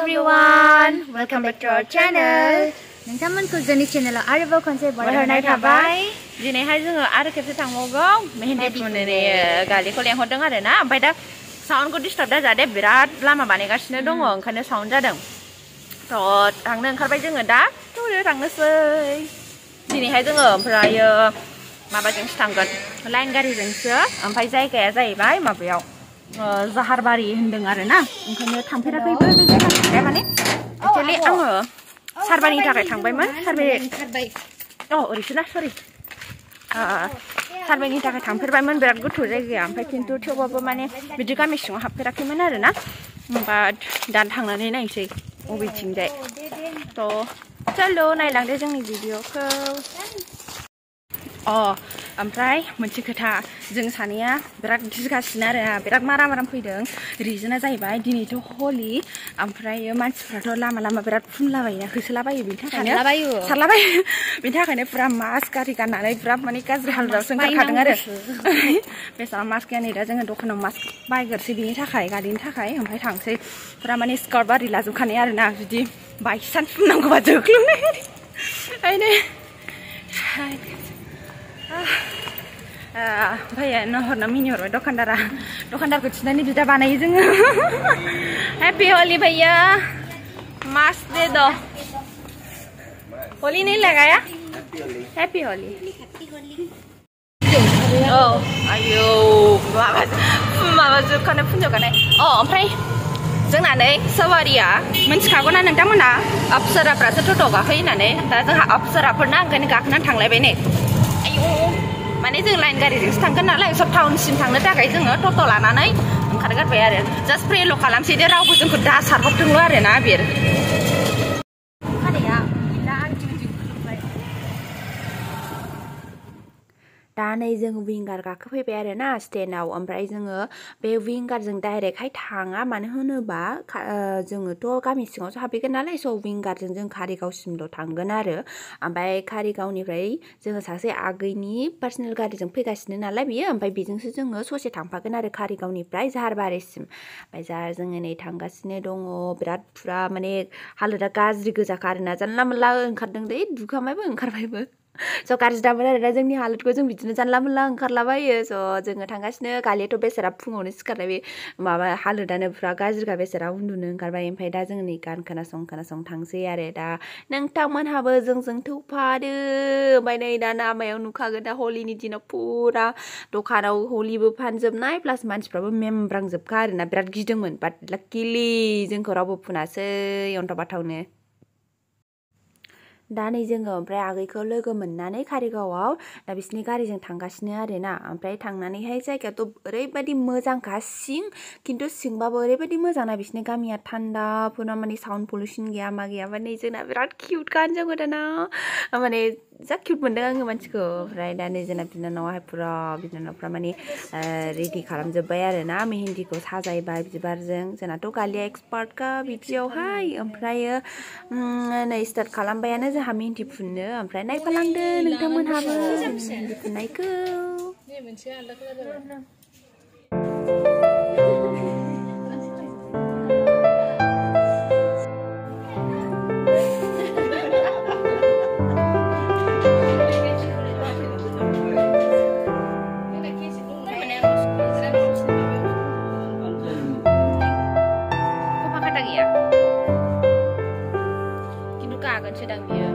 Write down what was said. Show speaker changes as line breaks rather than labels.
everyone, welcome back to our channel.
नोंथांमोनखौ जोंनि चेनेलाव आरोबाव खनसे
बरायहरनाय थाबाय। दिनैहाय जोङो आरो खेबसे थांबावगौ मेहेन्दी फुननो गारिखौ लेंहरदों आरो ना। ओमफ्राय दा साउन्डखौ डिस्टार्ब दाजादे बिराद लामा बानायगासिनो दङ ओंखायनो साउन्ड जादों। थ' थांनो ओंखारबाय जोङो दा थांनोसै। दिनैहाय जोङो ओमफ्रायो माबाजोंसो थांगोन लाइन गारिजोंसो। ओमफ्राय जायगाया जाहैबाय माबायाव जाहारबारि होनदों आरो ना। ओंखायनो थांफेराखैबो बे जायगाथिंजाय माने एक्चुअलि आङो सारबानि थाखाय थांबायमोन। ओरैसोना सरि सारबानि थाखाय थांफेरबायमोन बिराद गोथौ जायगाया। ओमफ्राय खिन्थु थेवबाबो माने बिदि गामि सिङाव हाबफेराखैमोन आरो ना। बाट दा थांनानै नायसै बबेथिंजाय। थ' चलो नायलांदो जोंनि भिडिअखौ। ओमफ्राय मोनसे खोथा जों सानैया बिराद गिगासिनो आरो बिराद माराम फैदों। रिजोना जाहैबाय दिनैथ' हलि ओमफ्राय मानसिफ्राथ' लामा लामा बिराद फुनलाबायोना होसोलाबायो बिनि थाखायनो सारलाबायो बिनि थाखायनो पुरा मास्क आरि गाननानै बिराद माने गाज्रि हालोदावसो ओंखारखादों आरो। बेसेबां मास्क गैया नै दा जोङो दखानाव मास्क बायग्रोसै बिनि थाखाय गारिनि थाखाय। ओमफ्राय थांसै पुरा माने स्कार्ट आरि लाजोबखानाय आरो ना जुदि बायसान्स फुननांगौबा जोख्लोबनाय ओमफ्राय नहरना मिनिहरबाय दखानदारखौ थिनानै बिदा बानायो जोङो। हैप्पी होली भैया, मास्क दे दो। होली नहीं लगाया? हैप्पी होली। आयौ माबा जोबखानाय फुनजोबखानाय। ओमफ्राय जोंना नै सवारिया मिन्थिखागौना नोंथांमोना अप्सराफ्रासो टट' गाखोयो होननानै। दा जोंहा अप्सराफोरना ओंखायनो गाखोनानै थांलायबाय नै। आयौ माने जों लाइन गारिजोंसो थांगोन नालाय सब टाउनसिम थांनो थाखाय जोङो टट' लानानै ओंखारगारबाय आरो। जास्ट प्रेल' खालामसै दे रावबो जोंखौ दा सारहरथोंल' आरो ना बिर। दा नै जों विंगार गाखोफैबाय आरो ना स्टेन्डआव। ओमफ्राय जोङो बे विंगारजों डाइरेक्टहाय थाङा मानो होनोबा जोङोथ' गामि सिङावसो हाबहैगोन नालाय। स' विंगारजों जों कारिगावसिमल' थांगोन आरो। ओमफ्राय कारिगावनिफ्राय जोङो सासे आगैनि पार्सनेल गारिजों फैगासिनो नालाय बियो। ओमफ्राय बेजोंसो जोङो ससे थांफागोन आरो कारिगावनिफ्राय जाहारबारिसिम। ओमफ्राय जोङो नै थांगासिनो दङ बिराद पुरा माने हालोदा गाज्रि गोजाखा आरोना। जानला मोनला ओंखारदों दै दुखांबायबो ओंखारबायबो। स' गाज्रि दामोन आरोना जोंनि हालोदखौ। जों बिदिनो जानला मोनला ओंखारलाबायो। स' जोङो थांगासिनो गालियाथ' बेसारा फुङावनो सिखारनाय बे माबा हालोदानो पुरा गाज्रिखा बेसारा उन्दुनो ओंखारबाय। ओमफ्राय दा जोङो नै गान खोनासं थांसै आरो। दा नोंथांमोनहाबो जोंजों थौफादो। ओमफ्राय नै दा लामायाव नुखागोन दा हलिनि दिनाव पुरा दखानाव हलिबो फानजोबनाय प्लास मानसिफ्राबो मेमब्रांजोबखा आरोना। बिराद गिदोंमोन बाट लाकिलि जोंखौ रावबो फुनासै अन्थाव बाथावनो। दा नै जोङो ओमफ्राय आगैखौ लोगो मोननानै कारिगावआव दा बिसिनि गारिजों थांगासिनो आरो ना। ओमफ्राय थांनानैहाय जायगायाथ' ओरैबायदि मोजांखा सिं, खिन्थु सिंबाबो ओरैबायदि मोजां ना बिसिनि गामिया थान्दा पुरा माने साउन्ड पलिउसन गैया मा गैया। माने जोंना बिराद किउटखा हिन्जाव गोदाना माने जा किउट मोनदों आङो मानसिखौ। ओमफ्राय दा नै जोंना बिनानावफ्रा माने रेडि खालामजोब्बाय आरो ना। मेहेन्दीखौ साजायबाय बिबारजों। जोंनाथ' गालिया एक्सपार्टखा बिदियावहाय। ओमफ्रायो नै स्टार्ट खालामबायानो जोंहा मेहेन्दि फुननो। ओमफ्राय नायफालांदो नोंथांमोनहाबो मेहेन्दि फुननायखौ। Sedang dia